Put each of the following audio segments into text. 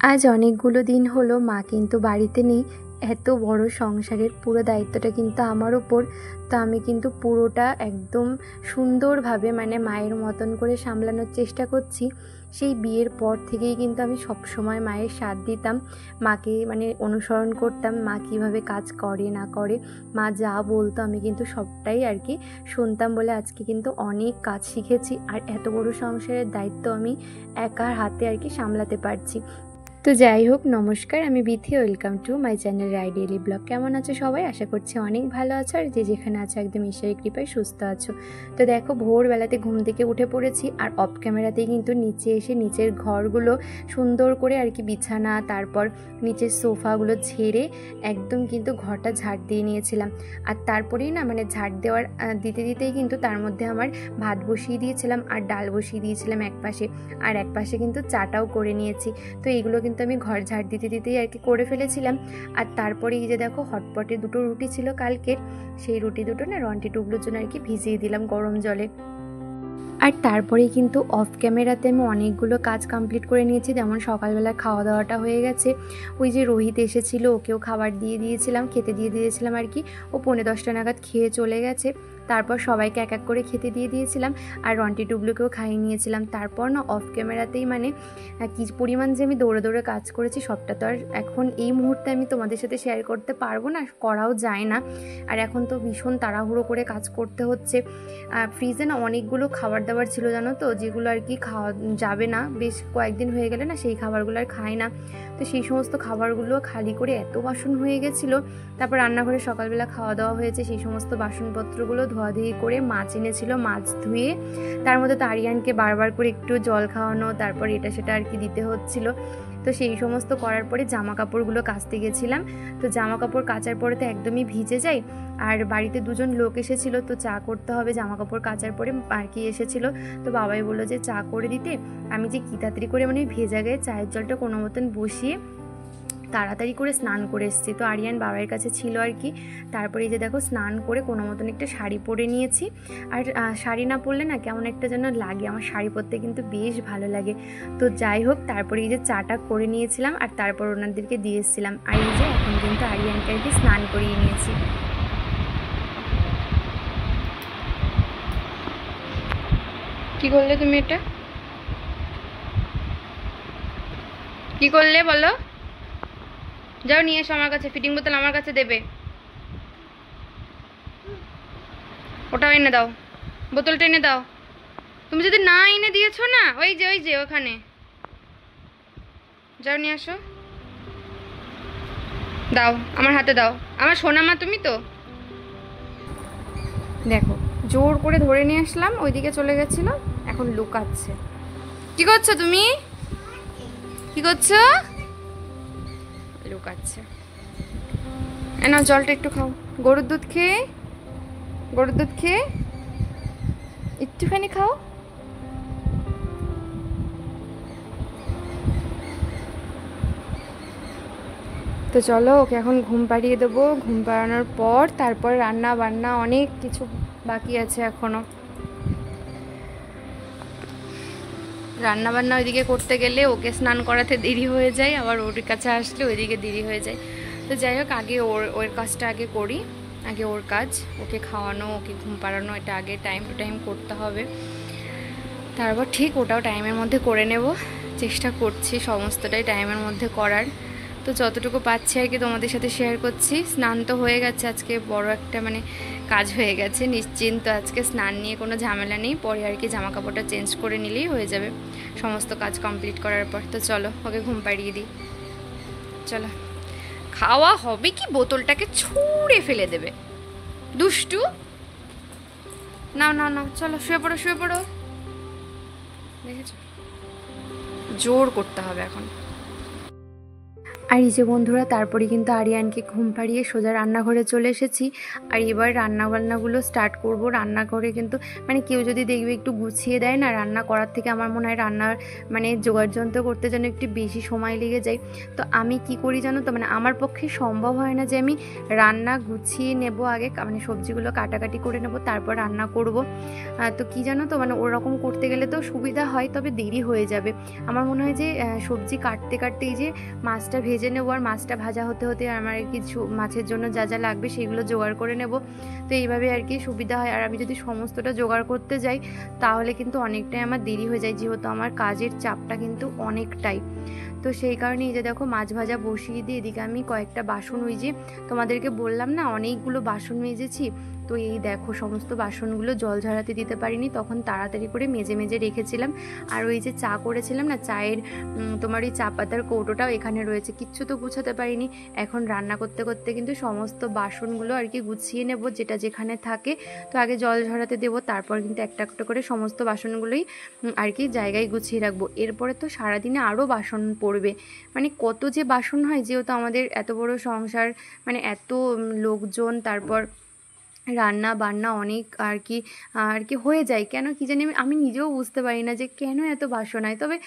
আজ অনেকগুলো দিন হলো মা কিন্তু বাড়িতে নেই। এত বড় সংসারের পুরো দায়িত্বটা কিন্তু আমার ওপর। তো আমি কিন্তু পুরোটা একদম সুন্দরভাবে মায়ের মতন করে সামলানোর চেষ্টা করছি। সেই বিয়ের পর থেকেই কিন্তু আমি সবসময় মায়ের সাথ দিতাম, মাকে অনুসরণ করতাম, মা কীভাবে কাজ করে না করে, মা যা বলতো আমি কিন্তু সবটাই আর কি শুনতাম বলে আজকে কিন্তু অনেক কাজ শিখেছি। আর এত বড় সংসারের দায়িত্ব আমি একার হাতে আর কি সামলাতে পারছি। তো যাই হোক, নমস্কার, আমি Bithi. Welcome to my channel Rai daily blog. কেমন আছো সবাই? আশা করছি অনেক ভালো আছো, আর যে যেখানে আছো একদম ঈশ্বরের কৃপায় সুস্থ আছো। তো দেখো, ভোরবেলাতে ঘুম থেকে উঠে পড়েছি, আর অফ ক্যামেরাতেই কিন্তু নিচে এসে নিচের ঘরগুলো সুন্দর করে আর কি বিছানা, তারপর নিচের সোফাগুলো ঝেড়ে একদম কিন্তু ঘরটা ঝাড় দিয়ে নিয়েছিলাম। আর তারপরেই না ঝাড় দেওয়ার দিতে দিতেই কিন্তু তার মধ্যে আমার ভাত বসিয়ে দিয়েছিলাম আর ডাল বসিয়ে দিয়েছিলাম এক পাশে, আর এক পাশে কিন্তু চাটাও করে নিয়েছি। তো এইগুলো কিন্তু আমি ঘর ঝাড় দিতে দিতেই আর কি করে ফেলেছিলাম। আর তারপরে এই যে দেখো, হটপটে দুটো রুটি ছিল কালকের, সেই রুটি দুটো না রন্টি টুকলোর জন্য আর কি ভিজিয়ে দিলাম গরম জলে। আর তারপরেই কিন্তু অফ ক্যামেরাতে আমি অনেকগুলো কাজ কমপ্লিট করে নিয়েছি। যেমন সকালবেলা খাওয়া দাওয়াটা হয়ে গেছে, ওই যে রোহিত এসেছিলো ওকেও খাবার দিয়ে দিয়েছিলাম, খেতে দিয়ে দিয়েছিলাম আর কি। ও 9:45 নাগাদ খেয়ে চলে গেছে। তারপর সবাইকে এক এক করে খেতে দিয়ে দিয়েছিলাম, আর রন্টি টুবলুকেও খাইয়ে নিয়েছিলাম। তারপর না অফ ক্যামেরাতেই কী পরিমাণ যে আমি দৌড়ে দৌড়ে কাজ করেছি সবটা তো আর এখন এই মুহূর্তে আমি তোমাদের সাথে শেয়ার করতে পারবো না, করাও যায় না। আর এখন তো ভীষণ তাড়াহুড়ো করে কাজ করতে হচ্ছে। ফ্রিজে না অনেকগুলো খাবার দাবার ছিল জানো তো, যেগুলো আর কি খাওয়া যাবে না, বেশ কয়েকদিন হয়ে গেলে না সেই খাবারগুলো আর খাই না। তো সেই সমস্ত খাবারগুলো খালি করে এত বাসন হয়ে গেছিলো। তারপর রান্নাঘরে সকালবেলা খাওয়া দাওয়া হয়েছে, সেই সমস্ত বাসনপত্রগুলো ধোয়াধুয়ি করে মাছ এনেছিল, মাছ ধুয়ে তার মধ্যে তো আরিয়ানকে বারবার করে একটু জল খাওয়ানো, তারপর এটা সেটা আর কি দিতে হচ্ছিল। তো সেই সমস্ত করার পরে জামা কাপড়গুলো কাচতে গেছিলাম। তো জামা কাপড় কাচার পরে তো একদমই ভিজে যায়, আর বাড়িতে দুজন লোক এসেছিলো, তো চা করতে হবে। জামা কাপড় কাচার পরে আর কি এসেছিলো, তো বাবাই বললো যে চা করে দিতে। আমি যে কী তাড়াতাড়ি করে ভেজা গায়ে চায়ের জলটা কোনো মতন বসিয়ে তাড়াতাড়ি করে স্নান করে এসেছি। তো আরিয়ান বাবার কাছে ছিল আর কি। তারপরে এই যে দেখো, স্নান করে কোনো মতন একটা শাড়ি পরে নিয়েছি। আর শাড়ি না পরলে না কেমন একটা যেন লাগে, আমার শাড়ি পরতে কিন্তু বেশ ভালো লাগে। তো যাই হোক, তারপরে এই যে চাটা করে নিয়েছিলাম, আর তারপর ওনাদেরকে দিয়ে এসেছিলাম। আর এই যে এখন কিন্তু আরিয়ানকে আর কি স্নান করিয়ে নিয়েছি। কি করলে তুমি? এটা কি করলে বলো? যাও নিয়ে এসো আমার কাছে, ফিটিং বোতল আমার কাছে দেবে, ওটাও এনে দাও, বোতলটা এনে দাও। তুমি যদি না এনে দিয়েছো না, ওই যে ওখানে যাও নিয়ে আসো, দাও আমার হাতে দাও। আমার সোনা মা তুমি তো। দেখো, জোর করে ধরে নিয়ে আসলাম, ওইদিকে চলে গেছিল, এখন লুকাচ্ছে। কি করছো তুমি? কি করছো? লুকাচ্ছে। না, জলটা একটু খাও, গরুর দুধ খেয়ে একটুখানি খাও। তো চলো, ওকে এখন ঘুম পাড়িয়ে দেবো। ঘুম পাড়ানোর পর তারপর রান্না বান্না অনেক কিছু বাকি আছে এখনও। রান্নাবান্না ওইদিকে করতে গেলে ওকে স্নান করাতে দেরি হয়ে যায়, আবার ওর কাছে আসলে ওইদিকে দেরি হয়ে যায়। তো যাই হোক, আগে ওর কাজটা আগে করি, আগে ওর কাজ, ওকে খাওয়ানো, ওকে ঘুম পাড়ানো, এটা আগে টাইম টু টাইম করতে হবে। তারপর ঠিক ওটাও টাইমের মধ্যে করে নেব, চেষ্টা করছি সমস্তটাই টাইমের মধ্যে করার। তো যতটুকু পাচ্ছি আর কি তোমাদের সাথে শেয়ার করছি। স্নান তো হয়ে গেছে, আজকে বড় একটা কাজ হয়ে গেছে, নিশ্চিন্ত আজকে স্নান নিয়ে কোনো ঝামেলা নেই। পরে আর কি জামা কাপড়টা চেঞ্জ করে নিলেই হয়ে যাবে সমস্ত কাজ কমপ্লিট করার পর। তো চলো, ওকে ঘুম পাড়িয়ে দিই। চলো, খাওয়া হবে কি, বোতলটাকে ছুঁড়ে ফেলে দেবে, দুষ্টু। নাও নাও নাও, চলো শুয়ে পড়ো। দেখেছো, জোর করতে হবে এখন। আর এই যে বন্ধুরা, তারপরে কিন্তু আরিয়ানকে ঘুম পাড়িয়ে সোজা রান্নাঘরে চলে এসেছি। আর এবার রান্নাবান্নাগুলো স্টার্ট করব। রান্নাঘরে কিন্তু মানে কেউ যদি দেখবে একটু গুছিয়ে দেয় না, রান্না করার থেকে আমার মনে হয় রান্নার মানে যোগাড়যন্ত্র করতে যেন একটু বেশি সময় লেগে যায়। তো আমি কি করি জানো তো, মানে আমার পক্ষে সম্ভব হয় না যে আমি রান্না গুছিয়ে নেব আগে, মানে সবজিগুলো কাটাকাটি করে নেব তারপর রান্না করব। তো কি জানো তো, মানে ওরকম করতে গেলে তো সুবিধা হয়, তবে দেরি হয়ে যাবে। আমার মনে হয় যে সবজি কাটতে কাটতে এই যে মাছটা ভেজে নেবো, আর মাছটা ভাজা হতে হতে আমার কিছু মাছের জন্য যা যা লাগবে সেগুলো জোগাড় করে নেব। তো এইভাবে আর কি সুবিধা হয়। আর আমি যদি সমস্তটা জোগাড় করতে যাই তাহলে কিন্তু অনেকটাই আমার দেরি হয়ে যায়, যেহেতু আমার কাজের চাপটা কিন্তু অনেকটাই। তো সেই কারণে এই যে দেখো মাছ ভাজা বসিয়ে দিয়ে এদিকে আমি কয়েকটা বাসন, ওই যে তোমাদেরকে বললাম না অনেকগুলো বাসন মেজেছি, তো এই দেখো সমস্ত বাসনগুলো জল ঝরাতে দিতে পারিনি, তখন তাড়াতাড়ি করে মেজে মেজে রেখেছিলাম। আর ওই যে চা করেছিলাম না, চায়ের তোমার ওই চা পাতার কৌটোটাও এখানে রয়েছে, কিচ্ছু তো গুছাতে পারিনি। এখন রান্না করতে করতে কিন্তু সমস্ত বাসনগুলো আর কি গুছিয়ে নেব, যেটা যেখানে থাকে। তো আগে জল ঝরাতে দেবো, তারপর কিন্তু একটা একটা করে সমস্ত বাসনগুলোই আর কি জায়গায় গুছিয়ে রাখবো। এরপরে তো সারাদিনে আরও বাসন পড়বে, মানে কত যে বাসন হয়, যেহেতু আমাদের এত বড় সংসার, মানে এত লোকজন, তারপর রান্না বান্না অনেক আর কি হয়ে যায়। কেন কি জানি আমি নিজেও বুঝতে পারি না যে কেন এত বাসন হয়। তবে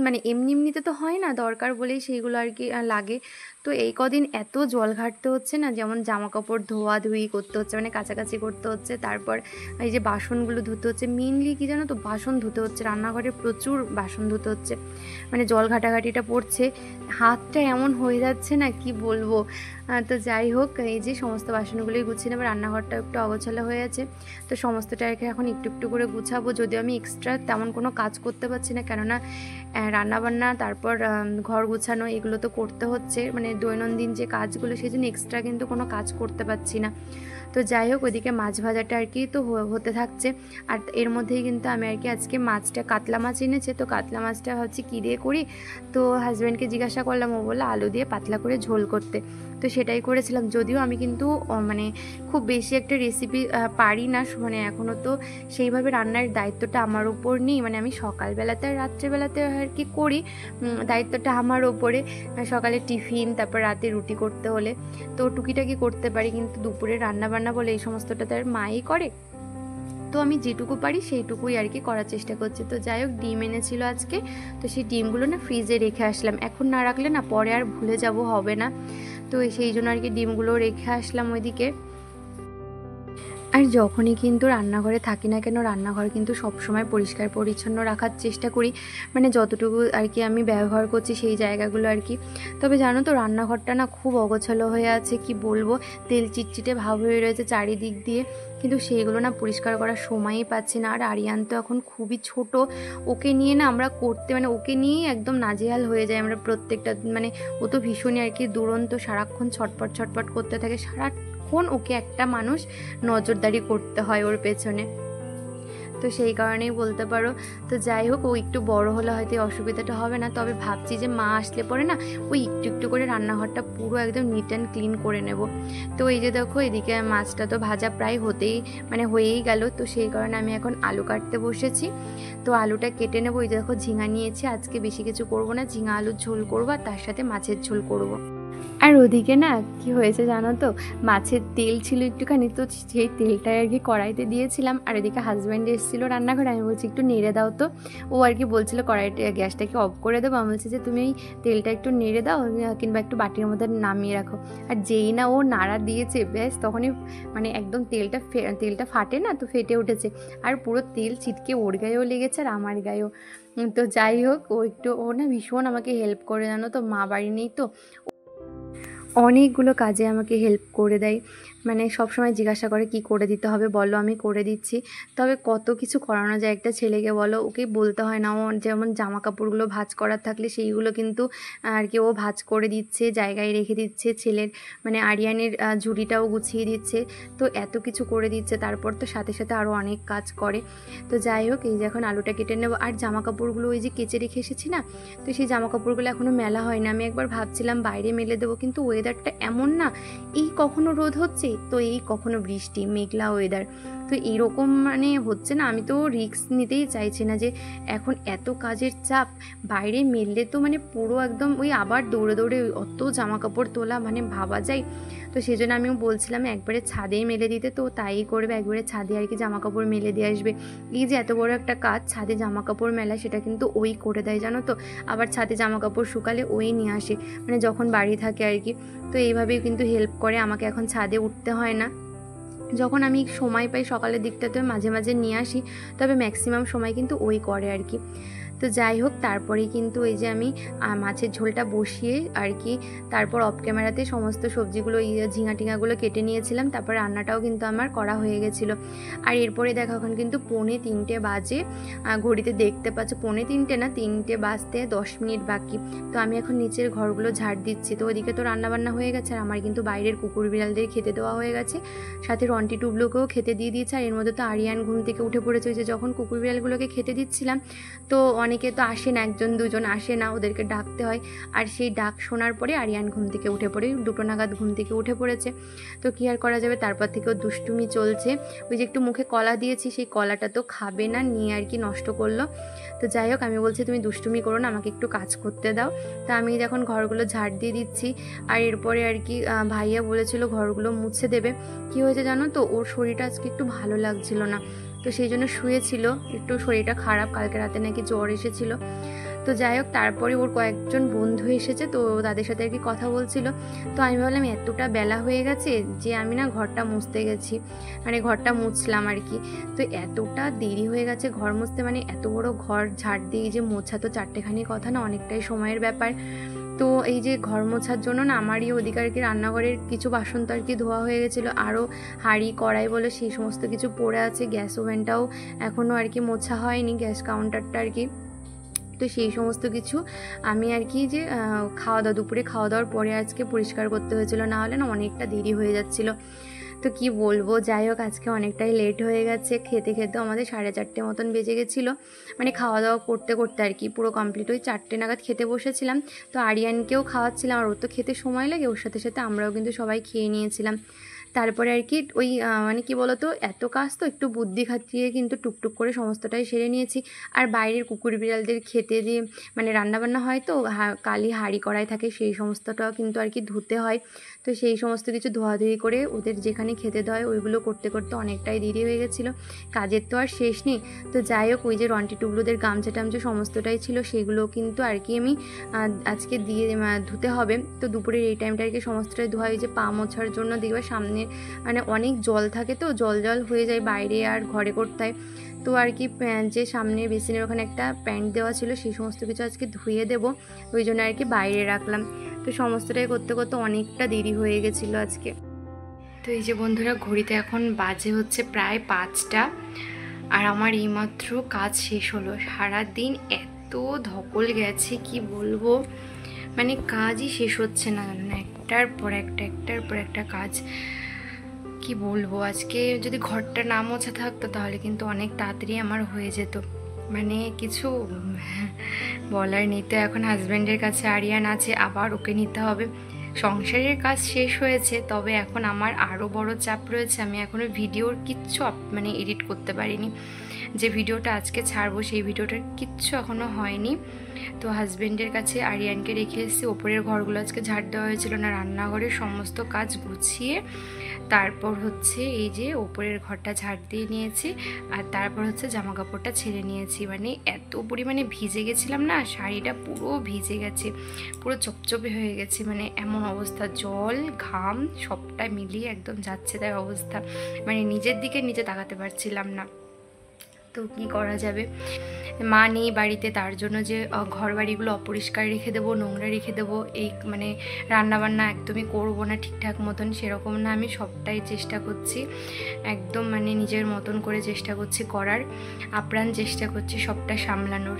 মানে এমনিতে তো হয় না, দরকার বলেই সেইগুলো আর কি লাগে। তো এই কদিন এত জল ঘাটতে হচ্ছে না, যেমন জামা কাপড় ধোয়াধুয়ি করতে হচ্ছে, মানে কাচাকাচি করতে হচ্ছে, তারপর এই যে বাসনগুলো ধুতে হচ্ছে। মেনলি কি জানো তো, বাসন ধুতে হচ্ছে, রান্নাঘরে প্রচুর বাসন ধুতে হচ্ছে, মানে জল ঘাটাঘাটিটা পড়ছে, হাতটা এমন হয়ে যাচ্ছে না কি বলবো। তো যাই হোক, এই যে সমস্ত বাসনগুলোই গুছিয়ে নেবে। রান্নাঘরটা একটু অগোছালো হয়ে আছে, তো সমস্তটাকে এখন একটু একটু করে গুছাবো। যদিও আমি এক্সট্রা তেমন কোনো কাজ করতে পারছি না, কেননা রান্নাবান্না তারপর ঘর গুছানো এগুলো তো করতে হচ্ছে, মানে দৈনন্দিন যে কাজগুলো, সেই জন্য এক্সট্রা কিন্তু কোনো কাজ করতে পারছি না। তো যাই হোক, ওইদিকে মাছ ভাজাটা আর কি তো হতে থাকছে। আর এর মধ্যেই কিন্তু আমি আর কি আজকে মাছটা, কাতলা মাছ এনেছে, তো কাতলা মাছটা ভাবছি কী দিয়ে করি। তো হাজব্যান্ডকে জিজ্ঞাসা করলাম, ও বললো আলু দিয়ে পাতলা করে ঝোল করতে। তো সেটাই করেছিলাম। যদিও আমি কিন্তু মানে খুব বেশি একটা রেসিপি পারি না, মানে এখনও তো সেইভাবে রান্নার দায়িত্বটা আমার উপর নেই, মানে আমি সকালবেলাতে আর রাত্রেবেলাতে আর কি করি, দায়িত্বটা আমার ওপরে। সকালে টিফিন, তারপর রাতে রুটি করতে হলে তো টুকিটাকি করতে পারি, কিন্তু দুপুরে রান্নাবান্না বলে এই সমস্তটা তার মাই করে। তো আমি যেটুকু পারি সেইটুকুই আর কি করার চেষ্টা করছি। তো যাই হোক, ডিম এনেছিল আজকে, তো সেই ডিমগুলো না ফ্রিজে রেখে আসলাম, এখন না রাখলে না পরে আর ভুলে যাব, হবে না। তো সেই জন্য আর কি ডিমগুলো রেখে আসলাম ওইদিকে। আর যখনই কিন্তু রান্নাঘরে থাকি না কেন, রান্নাঘর কিন্তু সবসময় পরিষ্কার পরিচ্ছন্ন রাখার চেষ্টা করি, মানে যতটুকু আর কি আমি ব্যবহার করছি সেই জায়গাগুলো আর কি। তবে জানো তো, রান্নাঘরটা না খুব অগোছালো হয়ে আছে, কি বলবো, তেল চিটচিটে ভাব হয়ে রয়েছে চারিদিক দিয়ে, কিন্তু সেইগুলো না পরিষ্কার করার সময়ই পাচ্ছি না। আর আরিয়ান তো এখন খুবই ছোট, ওকে নিয়ে না আমরা করতে, মানে ওকে নিয়েই একদম নাজেহাল হয়ে যায় আমরা প্রত্যেকটা, মানে ও তো ভীষণই আর কি দুরন্ত, সারাক্ষণ ছটপট ছটপট করতে থাকে, সারাক্ষণ ওকে একটা মানুষ নজরদারি করতে হয় ওর পেছনে। তো সেই কারণেই বলতে পারো। তো যাই হোক, ও একটু বড় হলে হয়তো এই অসুবিধাটা হবে না, তবে ভাবছি যে মা আসলে পরে না ওই একটু একটু করে রান্নাঘরটা পুরো একদম নিট অ্যান্ড ক্লিন করে নেব। তো এই যে দেখো, এদিকে মাছটা তো ভাজা প্রায় হয়েই গেল। তো সেই কারণে আমি এখন আলু কাটতে বসেছি। তো আলুটা কেটে নেবো। এই দেখো ঝিঙা নিয়েছি, আজকে বেশি কিছু করব না, ঝিঙা আলুর ঝোল করবো আর তার সাথে মাছের ঝোল করব। আর ওদিকে না কি হয়েছে জানো তো, মাছের তেল ছিল একটুখানি, তো সেই তেলটাই আর কি কড়াইতে দিয়েছিলাম। আর এদিকে হাজব্যান্ড এসেছিলো রান্নাঘরে, আমি বলছি একটু নেড়ে দাও তো। ও আর কি বলছিল কড়াইটা গ্যাসটাকে অফ করে দেবো, আমি বলছি যে তুমি এই তেলটা একটু নেড়ে দাও, কিংবা একটু বাটির মধ্যে নামিয়ে রাখো। আর যেই না ও নাড়া দিয়েছে, ব্যাস তখনই মানে একদম তেলটা ফাটে না, তো ফেটে উঠেছে, আর পুরো তেল ছিটকে ওর গায়েও লেগেছে আর আমার গায়েও। তো যাই হোক, ও না ভীষণ আমাকে হেল্প করে, জানো তো, মা বাড়ি নেই তো অনেকগুলো কাজে আমাকে হেল্প করে দেয়, মানে সবসময় জিজ্ঞাসা করে কি করে দিতে হবে বলো, আমি করে দিচ্ছি। তবে কত কিছু করানো যায় একটা ছেলেকে বলো, ওকে বলতে হয় না। ও যেমন জামা কাপড়গুলো ভাঁজ করার থাকলে সেইগুলো কিন্তু আর কি ও ভাঁজ করে দিচ্ছে, জায়গায় রেখে দিচ্ছে, ছেলের মানে আরিয়ানের ঝুড়িটাও গুছিয়ে দিচ্ছে, তো এত কিছু করে দিচ্ছে। তারপর তো সাথে সাথে আরও অনেক কাজ করে। তো যাই হোক, এই যে এখন আলুটা কেটে নেবো। আর জামা কাপড়গুলো ওই যে কেচে রেখে এসেছি না, তো সেই জামা কাপড়গুলো এখনও মেলা হয় না। আমি একবার ভাবছিলাম বাইরে মেলে দেবো, কিন্তু ওয়েদারটা এমন না, এই কখনো রোদ হচ্ছে তো এই কখনো বৃষ্টি, মেঘলা ওয়েদার। তো এরকম মানে হচ্ছে না, আমি তো রিস্ক নিতেই চাইছি না, যে এখন এত কাজের চাপ, বাইরে মেললে তো মানে পুরো একদম ওই আবার দৌড়ে দৌড়ে অত জামা কাপড় তোলা মানে ভাবা যায়। তো সেই জন্য আমিও বলছিলাম একবারে ছাদেই মেলে দিতে, তো তাই করবে, একবারে ছাদে আর কি জামা কাপড় মেলে দিয়ে আসবে। এই যে এত বড় একটা কাজ ছাদে জামা কাপড় মেলা, সেটা কিন্তু ওই করে দেয় জানো তো। আবার ছাদে জামা কাপড় শুকালে ওই নিয়ে আসে, মানে যখন বাড়ি থাকে আর কি। তো এইভাবেই কিন্তু হেল্প করে আমাকে, এখন ছাদে উঠতে হয় না। যখন আমি সময় পাই সকালের দিকটাতে মাঝে মাঝে নিয়ে আসি, তবে ম্যাক্সিমাম সময় কিন্তু ওই করে আর কি। তো যাই হোক, তারপরেই কিন্তু এই যে আমি মাছের ঝোলটা বসিয়ে আর কি, তারপর অফ ক্যামেরাতে সমস্ত সবজিগুলো ঝিঙা টিঙাগুলো কেটে নিয়েছিলাম, তারপর রান্নাটাও কিন্তু আমার করা হয়ে গেছিলো। আর এরপরে দেখো এখন কিন্তু 2:45 বাজে, ঘড়িতে দেখতে পাচ্ছ 2:45 না, 3টে বাজতে 10 মিনিট বাকি। তো আমি এখন নিচের ঘরগুলো ঝাড় দিচ্ছি। তো ওদিকে তো রান্নাবান্না হয়ে গেছে, আর আমার কিন্তু বাইরের কুকুর বিড়ালদের খেতে দেওয়া হয়ে গেছে, সাথে রন্টি টুবলুকেও খেতে দিয়ে দিয়েছে। আর এর মধ্যে তো আরিয়ান ঘুম থেকে উঠে পড়েছে। ওই যে যখন কুকুর বিড়ালগুলোকে খেতে দিচ্ছিলাম, তো অনেকে তো আসে না, 1-2জন আসে না, ওদেরকে ডাকতে হয়। আর সেই ডাক শোনার পরে আরিয়ান ঘুম থেকে উঠে পড়ে, 2টো নাগাদ ঘুম থেকে উঠে পড়েছে। তো কী আর করা যাবে, তারপর থেকেও দুষ্টুমি চলছে। ওই যে একটু মুখে কলা দিয়েছি, সেই কলাটা তো খাবে না, নিয়ে আর কি নষ্ট করলো। তো যাই হোক, আমি বলছি তুমি দুষ্টুমি করো না, আমাকে একটু কাজ করতে দাও। তা আমি যখন ঘরগুলো ঝাড় দিয়ে দিচ্ছি, আর এরপরে আর কি ভাইয়া বলেছিল ঘরগুলো মুছে দেবে। কি হয়েছে জানো তো, ওর শরীরটা আজকে একটু ভালো লাগছিল না, তো সেই জন্য শুয়েছিল, একটু শরীরটা খারাপ, কালকে রাতে নাকি জ্বর এসেছিল। তো যাই হোক, তারপরে ওর কয়েকজন বন্ধু এসেছে, তো তাদের সাথে আর কি কথা বলছিল। তো আমি ভাবলাম এতটা বেলা হয়ে গেছে যে আমি না ঘরটা মুছতে গেছি, মানে ঘরটা মুছলাম আর কি। তো এতটা দেরি হয়ে গেছে ঘর মুছতে, মানে এত বড় ঘর ঝাড় দিয়ে যে মোছা তো 4টেখানি কথা না, অনেকটাই সময়ের ব্যাপার। তো এই যে ঘর মোছার জন্য না আমারই ওদিকে আর কি রান্নাঘরের কিছু বাসন তো আর কি ধোয়া হয়ে গেছিলো, আরও হাঁড়ি কড়াই বলে সেই সমস্ত কিছু পড়ে আছে। গ্যাস ওভেনটাও এখনও আর কি মোছা হয়নি, গ্যাস কাউন্টারটা আর কি। তো সেই সমস্ত কিছু আমি আর কি যে দুপুরে খাওয়া দাওয়ার পরে আজকে পরিষ্কার করতে হয়েছিল, না হলে না অনেকটা দেরি হয়ে যাচ্ছিলো। তো কি বলবো, যাই হোক আজকে অনেকটাই লেট হয়ে গেছে, খেতে খেতেও আমাদের 4:30 মতন বেজে গেছিলো, মানে খাওয়া দাওয়া করতে করতে আর কি পুরো কমপ্লিট। ওই 4টে নাগাদ খেতে বসেছিলাম, তো আরিয়ানকেও খাওয়াচ্ছিলাম, আর ওর তো খেতে সময় লাগে, ওর সাথে সাথে আমরাও কিন্তু সবাই খেয়ে নিয়েছিলাম। তারপরে আর কি ওই মানে কি বলতো, এত কাজ তো একটু বুদ্ধি খাটিয়ে কিন্তু টুকটুক করে সমস্তটাই সেরে নিয়েছি। আর বাইরের কুকুর বিড়ালদের খেতে দিয়ে মানে রান্নাবান্না হয় তো, কালি হাঁড়ি কড়াই থাকে, সেই সমস্তটাও কিন্তু আর কি ধুতে হয়। তো সেই সমস্ত কিছু ধোয়াধুয়ি করে ওদের যেখানে খেতে দেওয়া হয় ওইগুলো করতে করতে অনেকটাই দেরি হয়ে গেছিলো, কাজের তো আর শেষ নেই। তো যাই হোক, ওই যে রন্টি টুবলুদের গামছা টামছা সমস্তটাই ছিল, সেগুলো কিন্তু আর কি আমি আজকে দিয়ে ধুতে হবে। তো দুপুরের এই টাইমটা আর কি সমস্তটাই ধোয়া, ওই যে পা মোছার জন্য দেখবে সামনে মানে অনেক জল থাকে, তো জল জল হয়ে যায় বাইরে আর ঘরে করতে হয়। তো আর কি যে সামনে বেসিনের ওখানে একটা প্যান্ট দেওয়া ছিল, সেই সমস্ত কিছু আজকে ধুয়ে দেবো, ওই জন্য আর কি বাইরে রাখলাম। তো সমস্তটাই করতে করতে অনেকটা দেরি হয়ে গেছিলো আজকে। তো এই যে বন্ধুরা, ঘড়িতে এখন বাজে হচ্ছে প্রায় 5টা, আর আমার এইমাত্র কাজ শেষ হলো। সারাদিন এত ধকল গেছে কি বলবো, মানে কাজই শেষ হচ্ছে না, একটার পর একটা কাজ। কি বলবো, আজকে যদি ঘরটা না মোছা থাকতো তাহলে কিন্তু অনেক তাড়াতাড়ি আমার হয়ে যেত, মানে কিছু বলার নেই। তো এখন হাজব্যান্ডের কাছে আরিয়ান আছে, আবার ওকে নিতে হবে। সংসারের কাজ শেষ হয়েছে, তবে এখন আমার আরও বড় চাপ রয়েছে। আমি এখনও ভিডিওর কিচ্ছু মানে এডিট করতে পারিনি, যে ভিডিওটা আজকে ছাড়বো সেই ভিডিওটার কিচ্ছু এখনও হয়নি। তো হাজব্যান্ডের কাছে আরিয়ানকে রেখে এসেছি। ওপরের ঘরগুলো আজকে ঝাড় দেওয়া হয়েছিল না, রান্নাঘরের সমস্ত কাজ গুছিয়ে তারপর হচ্ছে এই যে ওপরের ঘরটা ঝাড় দিয়ে নিয়েছি, আর তারপর হচ্ছে জামা কাপড়টা ছেড়ে নিয়েছি। মানে এত পরিমাণে ভিজে গেছিলাম না, শাড়িটা পুরো ভিজে গেছে, পুরো চপচপে হয়ে গেছে, মানে এমন অবস্থা, জল ঘাম সবটা মিলিয়ে একদম যাচ্ছে তাই অবস্থা, মানে নিজের দিকে নিজে তাকাতে পারছিলাম না। তো কি করা যাবে, মা নেই বাড়িতে, তার জন্য যে ঘর বাড়িগুলো অপরিষ্কার রেখে দেবো, নোংরা রেখে দেবো, এই মানে রান্নাবান্না একদমই করবো না ঠিকঠাক মতন, সেরকম না। আমি সবটাই চেষ্টা করছি একদম মানে নিজের মতন করে চেষ্টা করছি করার, আপ্রাণ চেষ্টা করছি সবটা সামলানোর।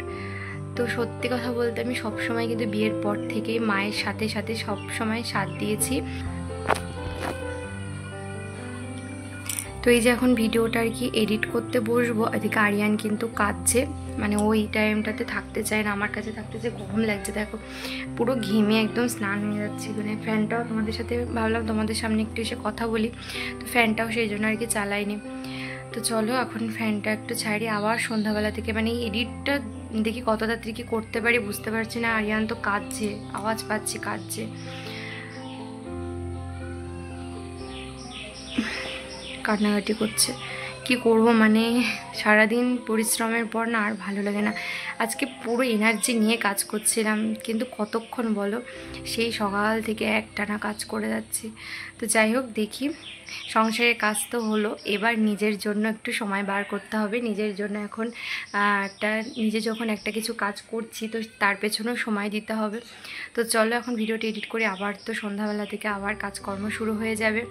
তো সত্যি কথা বলতে আমি সবসময় কিন্তু বিয়ের পর থেকেই মায়ের সাথে সাথে সবসময় সাথ দিয়েছি। তো এই যে এখন ভিডিওটা আর কি এডিট করতে বসবো, এদিকে আরিয়ান কিন্তু কাঁদছে, মানে ওই টাইমটাতে থাকতে চায় না, আমার কাছে থাকতে চায়, গরম লাগছে দেখো, পুরো ঘেমে একদম স্নান হয়ে যাচ্ছি। মানে ফ্যানটাও তোমাদের সাথে ভাবলাম তোমাদের সামনে একটু এসে কথা বলি, তো ফ্যানটাও সেই জন্য আর কি চালাইনি। তো চলো এখন ফ্যানটা একটু ছাড়ি, আবার সন্ধ্যাবেলা থেকে মানে এডিটটা দেখি কত তাড়াতাড়ি কি করতে পারি বুঝতে পারছি না। আরিয়ান তো কাঁদছে, আওয়াজ পাচ্ছি কাঁদছে, কান্নাকাটি করছে। কি করব মানে সারাদিন পরিশ্রমের পর না আর ভালো লাগে না। আজকে পুরো এনার্জি নিয়ে কাজ করছিলাম, কিন্তু কতক্ষণ বলো, সেই সকাল থেকে একটানা কাজ করে যাচ্ছি। তো যাই হোক, দেখি সংসারের কাজ তো হলো, এবার নিজের জন্য একটু সময় বার করতে হবে। নিজের জন্য এখন নিজে যখন একটা কিছু কাজ করছি তো তার পেছনেও সময় দিতে হবে। তো চলো এখন ভিডিওটা এডিট করে আবার তো সন্ধ্যাবেলা থেকে আবার কাজকর্ম শুরু হয়ে যাবে।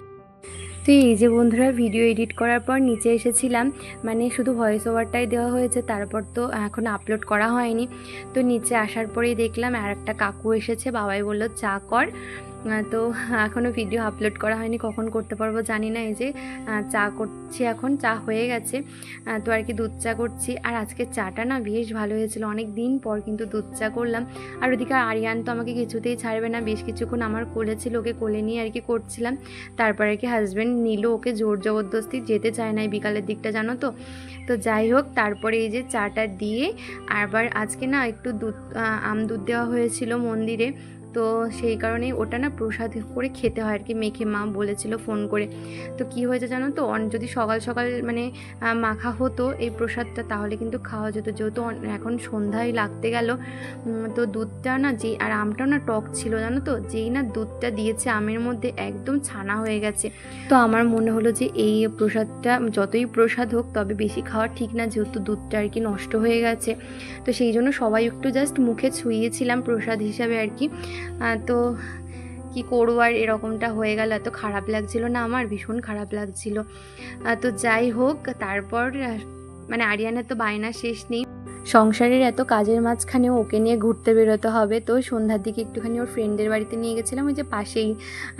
তো এই যে বন্ধুরা, ভিডিও এডিট করার পর নিচে এসেছিলাম, মানে শুধু ভয়েস ওভারটাই দেওয়া হয়েছে, তারপর তো এখন আপলোড করা হয়নি। তো নিচে আসার পরেই দেখলাম আর একটা কাকু এসেছে, বাবাই বলল চা কর। তো এখনও ভিডিও আপলোড করা হয়নি, কখন করতে পারবো জানি না। এই যে চা করছি, এখন চা হয়ে গেছে, তো আর কি দুধ চা করছি। আর আজকে চাটা না বেশ ভালো হয়েছিল, অনেক দিন পর কিন্তু দুধ চা করলাম। আর ওদিকে আরিয়ান তো আমাকে কিছুতেই ছাড়বে না, বেশ কিছুক্ষণ আমার কোলে ছিল, ওকে কোলে নিয়ে আর কি করছিলাম। তারপর আর কি হাজব্যান্ড নিল, ওকে জোর জবরদস্তি যেতে চায় না এই বিকালের দিকটা, জানো তো। তো যাই হোক, তারপরে এই যে চাটা দিয়ে আবার আজকে না একটু দুধ দুধ দেওয়া হয়েছিল মন্দিরে, তো সেই কারণেই ওটা না প্রসাদ করে খেতে হয় আর কি, মেখে মা বলেছিল ফোন করে। তো কি হয়েছে জানো তো, যদি সকাল সকাল মানে মাখা হতো এই প্রসাদটা তাহলে কিন্তু খাওয়া যেত, যেহেতু এখন সন্ধ্যায় লাগতে গেল। তো দুধটা না আর আমটাও না টক ছিল জানো তো, যেই না দুধটা দিয়েছে আমের মধ্যে একদম ছানা হয়ে গেছে। তো আমার মনে হলো যে এই প্রসাদটা যতই প্রসাদ হোক তবে বেশি খাওয়া ঠিক না, যেহেতু দুধটা আর কি নষ্ট হয়ে গেছে। তো সেই জন্য সবাই একটু জাস্ট মুখে ছুঁয়েছিলাম প্রসাদ হিসাবে আর কি। তো কি করবো, আর এরকমটা হয়ে গেল, এত খারাপ লাগছিল না, আমার ভীষণ খারাপ লাগছিল। তো যাই হোক, তারপর মানে আরিয়ানের তো বায়না শেষ নেই, সংসারের এত কাজের মাঝখানেও ওকে নিয়ে ঘুরতে বেরোতে হবে। তো সন্ধ্যার দিকে একটুখানি ওর ফ্রেন্ডের বাড়িতে নিয়ে গেছিলাম, ওই যে পাশেই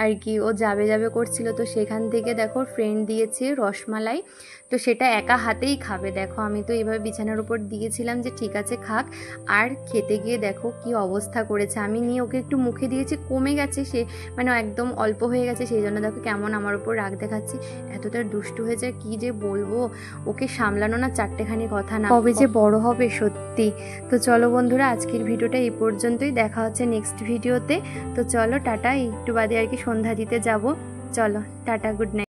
আর কি, ও যাবে যাবে করছিল। তো সেখান থেকে দেখো ফ্রেন্ড দিয়েছে রসমালাই, তো সেটা একা হাতেই খাবে। দেখো আমি তো এইভাবে বিছানার উপর দিয়েছিলাম যে ঠিক আছে খাক, আর খেতে গিয়ে দেখো কি অবস্থা করেছে। আমি নিয়ে ওকে একটু মুখে দিয়েছি, কমে গেছে, সে মানে একদম অল্প হয়ে গেছে, সেই জন্য দেখো কেমন আমার উপর রাগ দেখাচ্ছি। এতটা দুষ্টু হয়ে যায় কি যে বলবো, ওকে সামলানো না চারটেখানি কথা না, কবে যে বড় হবে সত্যি। তো চলো বন্ধুরা, আজকের ভিডিওটা এই পর্যন্তই, দেখা হচ্ছে নেক্সট ভিডিওতে। তো চলো টাটা, একটু বাদে আর কি সন্ধ্যা দিতে যাব। চলো টাটা, গুড নাইট।